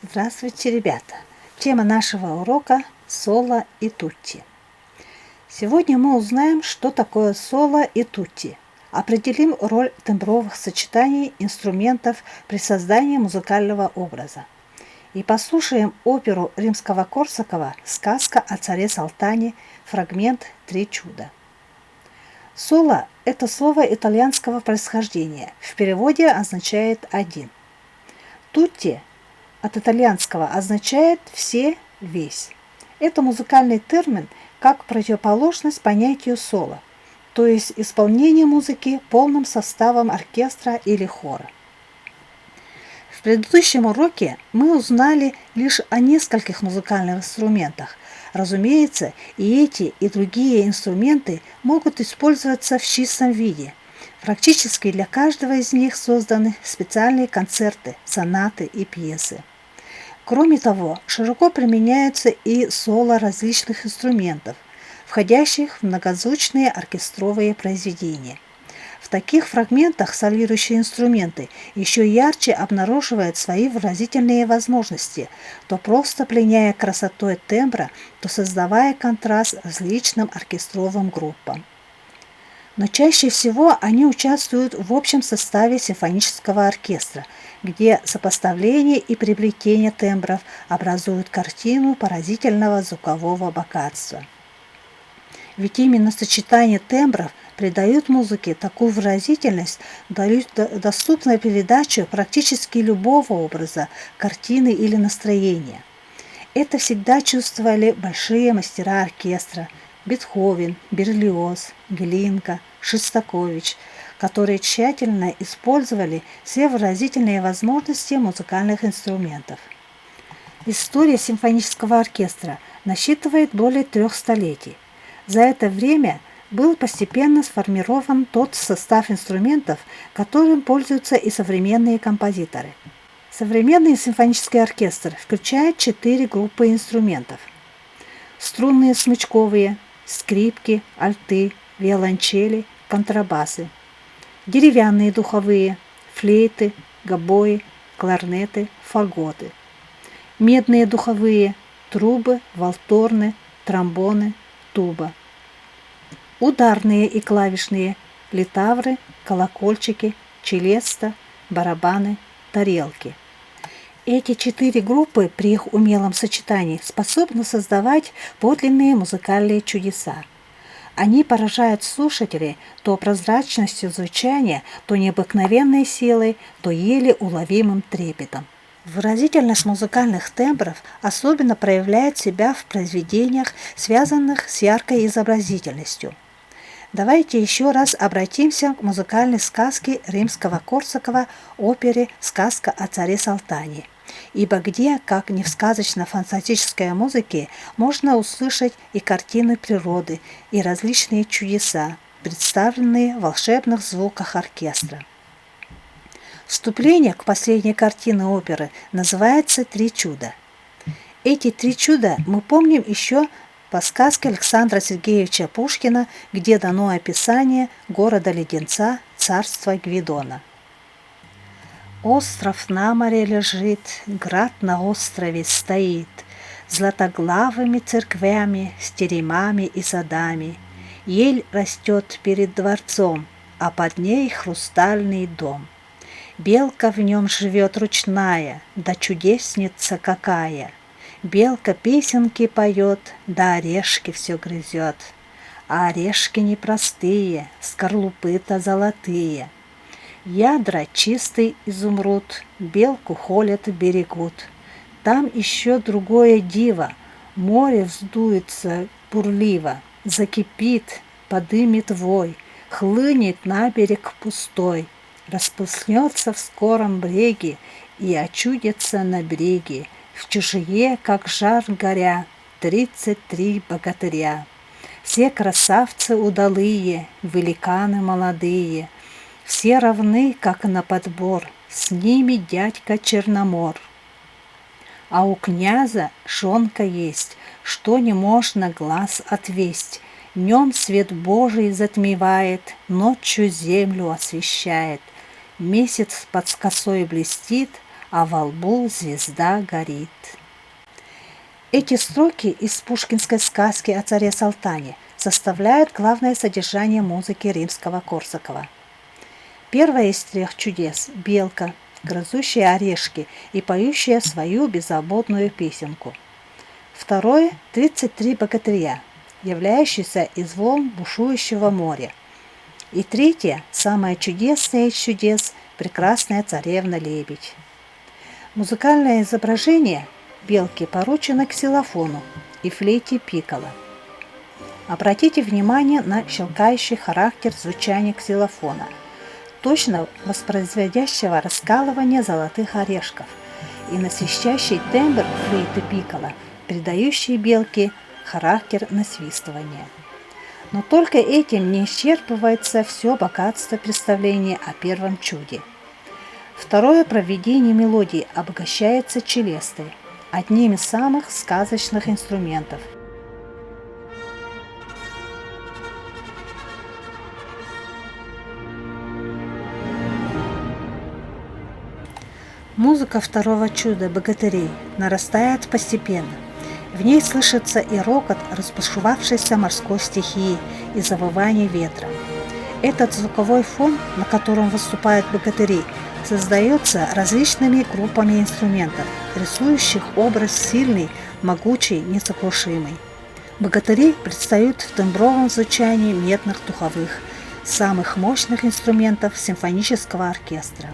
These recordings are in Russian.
Здравствуйте, ребята! Тема нашего урока – соло и тутти. Сегодня мы узнаем, что такое соло и тутти. Определим роль тембровых сочетаний инструментов при создании музыкального образа. И послушаем оперу Римского-Корсакова «Сказка о царе Салтане», фрагмент «Три чуда». Соло – это слово итальянского происхождения. В переводе означает «один». Тутти от итальянского означает «все», «весь». Это музыкальный термин как противоположность понятию соло, то есть исполнение музыки полным составом оркестра или хора. В предыдущем уроке мы узнали лишь о нескольких музыкальных инструментах. Разумеется, и эти, и другие инструменты могут использоваться в чистом виде. Практически для каждого из них созданы специальные концерты, сонаты и пьесы. Кроме того, широко применяются и соло различных инструментов, входящих в многозвучные оркестровые произведения. В таких фрагментах солирующие инструменты еще ярче обнаруживают свои выразительные возможности, то просто пленяя красотой тембра, то создавая контраст различным оркестровым группам. Но чаще всего они участвуют в общем составе симфонического оркестра, где сопоставление и приобретение тембров образуют картину поразительного звукового богатства. Ведь именно сочетание тембров придают музыке такую выразительность, дают доступную передачу практически любого образа, картины или настроения. Это всегда чувствовали большие мастера оркестра – Бетховен, Берлиоз, Глинка, Шостакович, которые тщательно использовали все выразительные возможности музыкальных инструментов. История симфонического оркестра насчитывает более 3 столетий. За это время был постепенно сформирован тот состав инструментов, которым пользуются и современные композиторы. Современный симфонический оркестр включает 4 группы инструментов: струнные смычковые, скрипки, альты, виолончели, контрабасы, деревянные духовые, флейты, гобои, кларнеты, фаготы, медные духовые, трубы, валторны, тромбоны, туба, ударные и клавишные, литавры, колокольчики, челеста, барабаны, тарелки. Эти 4 группы при их умелом сочетании способны создавать подлинные музыкальные чудеса. Они поражают слушателей то прозрачностью звучания, то необыкновенной силой, то еле уловимым трепетом. Выразительность музыкальных тембров особенно проявляет себя в произведениях, связанных с яркой изобразительностью. Давайте еще раз обратимся к музыкальной сказке Римского-Корсакова, опере «Сказка о царе Салтане». Ибо где, как не в сказочно-фантастической музыке, можно услышать и картины природы, и различные чудеса, представленные в волшебных звуках оркестра. Вступление к последней картине оперы называется «Три чуда». Эти 3 чуда мы помним еще по сказке Александра Сергеевича Пушкина, где дано описание города-леденца, царства Гвидона. Остров на море лежит, град на острове стоит, златоглавыми церквями, с теремами и садами. Ель растет перед дворцом, а под ней хрустальный дом. Белка в нем живет ручная, да чудесница какая. Белка песенки поет, да орешки все грызет. А орешки непростые, скорлупы-то золотые. Ядра чистый изумруд, белку холят и берегут. Там еще другое диво, море вздуется бурливо, закипит, подымет вой, хлынет на берег пустой, расплеснется в скором бреге и очудится на бреге, в чужие, как жар горя, 33 богатыря. Все красавцы удалые, великаны молодые, все равны, как на подбор, с ними дядька Черномор. А у князя жонка есть, что не можно глаз отвесть. Днем свет Божий затмевает, ночью землю освещает. Месяц под косой блестит, а во лбу звезда горит. Эти строки из пушкинской сказки о царе Салтане составляют главное содержание музыки римского-корсакова. Первое из трех чудес – белка, грызущая орешки и поющая свою беззаботную песенку. Второе – 33 богатыря, являющиеся из волн бушующего моря. И третье, самое чудесное из чудес – прекрасная царевна-лебедь. Музыкальное изображение белки поручено ксилофону и флейте пикколо. Обратите внимание на щелкающий характер звучания ксилофона, точно воспроизводящего раскалывание золотых орешков, и на свищащий тембр флейты пикколо, придающий белке характер насвистывания. Но только этим не исчерпывается все богатство представления о первом чуде. Второе проведение мелодии обогащается челестой, одним из самых сказочных инструментов. Музыка второго чуда «Богатырей» нарастает постепенно. В ней слышится и рокот разбушевавшейся морской стихии, и завывание ветра. Этот звуковой фон, на котором выступают богатыри, создается различными группами инструментов, рисующих образ сильный, могучий, несокрушимый. Богатыри предстают в тембровом звучании медных духовых, самых мощных инструментов симфонического оркестра.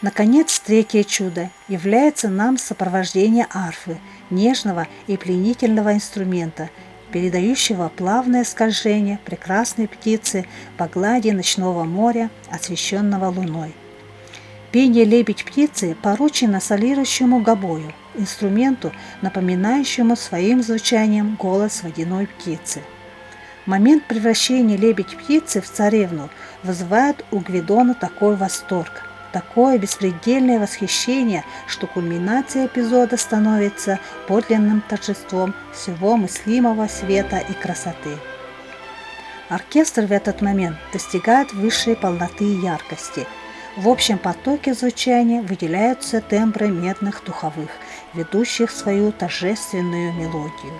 Наконец, третье чудо является нам сопровождение арфы, нежного и пленительного инструмента, передающего плавное скольжение прекрасной птицы по глади ночного моря, освещенного луной. Пение лебедь-птицы поручено солирующему гобою, инструменту, напоминающему своим звучанием голос водяной птицы. Момент превращения лебедь-птицы в царевну вызывает у Гвидона такой восторг, такое беспредельное восхищение, что кульминацией эпизода становится подлинным торжеством всего мыслимого света и красоты. Оркестр в этот момент достигает высшей полноты и яркости. В общем потоке звучания выделяются тембры медных духовых, ведущих свою торжественную мелодию.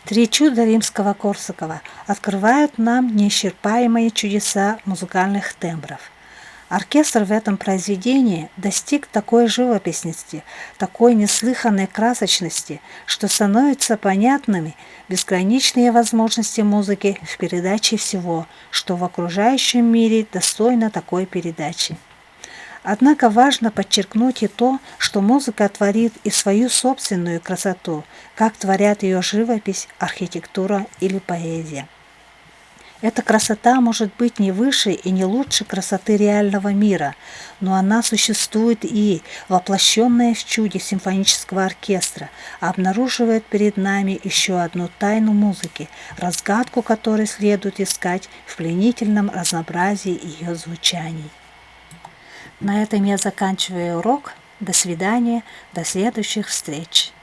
Три чуда римского-корсакова открывают нам неисчерпаемые чудеса музыкальных тембров. Оркестр в этом произведении достиг такой живописности, такой неслыханной красочности, что становятся понятными безграничные возможности музыки в передаче всего, что в окружающем мире достойно такой передачи. Однако важно подчеркнуть и то, что музыка творит и свою собственную красоту, как творят ее живопись, архитектура или поэзия. Эта красота может быть не выше и не лучше красоты реального мира, но она существует и, воплощенная в чуде симфонического оркестра, обнаруживает перед нами еще одну тайну музыки, разгадку которой следует искать в пленительном разнообразии ее звучаний. На этом я заканчиваю урок. До свидания, до следующих встреч.